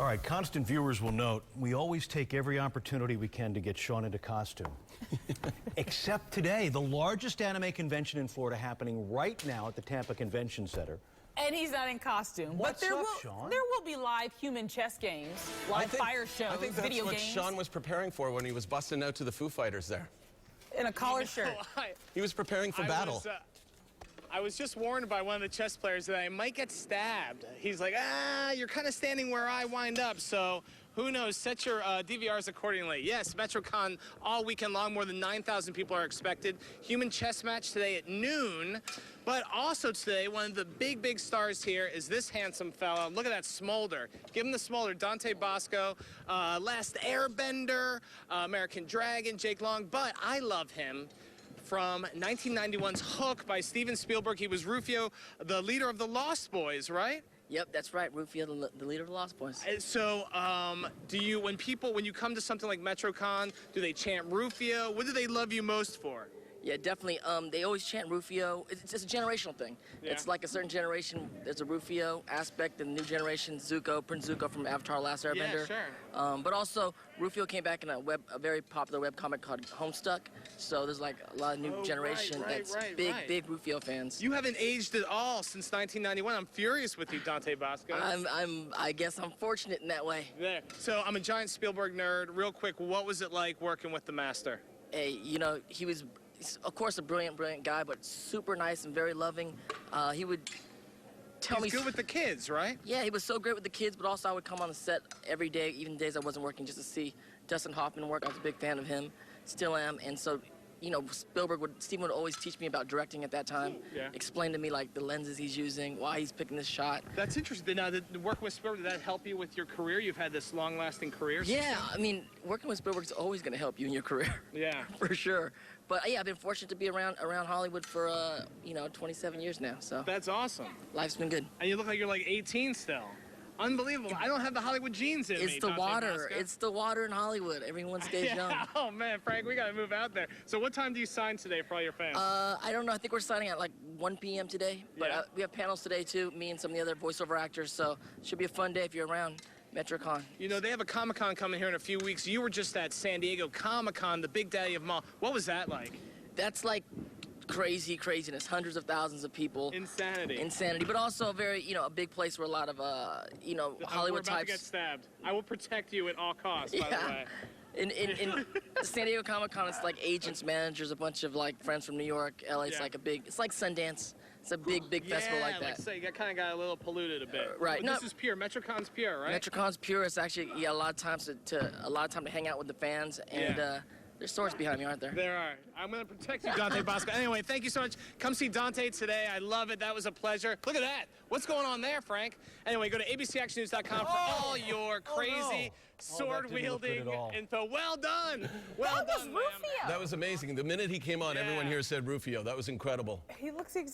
All right, constant viewers will note we always take every opportunity we can to get Sean into costume. Except today, the largest anime convention in Florida happening right now at the Tampa Convention Center. And he's not in costume. What's but up, Sean? There will be live human chess games, live fire shows, I think that's video what games. Sean was preparing for when he was busting out to the Foo Fighters there. In a collar shirt. He was preparing for battle. I was just warned by one of the chess players that I might get stabbed. He's like, you're kind of standing where I wind up, so who knows? Set your DVRs accordingly. Yes, METROCON all weekend long. More than 9,000 people are expected. Human chess match today at noon. But also today, one of the big stars here is this handsome fellow. Look at that smolder. Give him the smolder. Dante Bosco, Last Airbender, American Dragon, Jake Long. But I love him from 1991's Hook by Steven Spielberg. He was Rufio, the leader of the Lost Boys, right? Yep, that's right. Rufio, the leader of the Lost Boys. So, do you, when you come to something like METROCON, do they chant Rufio? What do they love you most for? Yeah, definitely. They always chant Rufio. It's a generational thing. Yeah. It's like a certain generation, there's a Rufio aspect, and the new generation, Zuko, Prince Zuko from Avatar: Last Airbender. Yeah, sure. But also, Rufio came back in a very popular webcomic called Homestuck. So there's like a lot of new generation that's big Rufio fans. You haven't aged at all since 1991. I'm furious with you, Dante Bosco. I guess I'm fortunate in that way. There. So I'm a giant Spielberg nerd. Real quick, what was it like working with the master? Hey, you know, he's of course a brilliant guy, but super nice and very loving. He would tell me. He's good with the kids, right? Yeah, he was so great with the kids, but also I would come on the set every day, even days I wasn't working, just to see Dustin Hoffman work. I was a big fan of him, still am, and so, you know, Steven would always teach me about directing at that time. Yeah. Explain to me like the lenses he's using, why he's picking this shot. That's interesting. Now, working with Spielberg, did that help you with your career? You've had this long-lasting career. Yeah, I mean, working with Spielberg is always going to help you in your career. Yeah. For sure. But yeah, I've been fortunate to be around Hollywood for, you know, 27 years now, so. That's awesome. Life's been good. And you look like you're like 18 still. Unbelievable. I don't have the Hollywood genes in me. It's the Dante water. Bosco. It's the water in Hollywood. Everyone stays young. Oh, man, Frank, we got to move out there. So what time do you sign today for all your fans? I don't know. I think we're signing at like 1 p.m. today. But Yeah. we have panels today, too, me and some of the other voiceover actors. So it should be a fun day if you're around METROCON. You know, they have a Comic-Con coming here in a few weeks. You were just at San Diego Comic-Con, the big daddy of them all. What was that like? That's like craziness. Hundreds of thousands of people. Insanity. But also a very, you know, a big place where a lot of, you know, Hollywood We're about types. to get stabbed. I will protect you at all costs, by the way. In San Diego Comic-Con, it's like agents, managers, a bunch of like friends from New York, LA. It's like it's like Sundance. It's a big festival like that. So you kind of got a little polluted a bit. Right. But this is pure. METROCON's pure, right? METROCON's pure. It's actually a lot of times to hang out with the fans, and there's swords behind me, aren't there? There are. I'm going to protect you, Dante Bosco. Anyway, thank you so much. Come see Dante today. I love it. That was a pleasure. Look at that. What's going on there, Frank? Anyway, go to abcactionnews.com for all your crazy sword-wielding info. Well done. Well done, Rufio. That was amazing. The minute he came on, everyone here said Rufio. That was incredible. He looks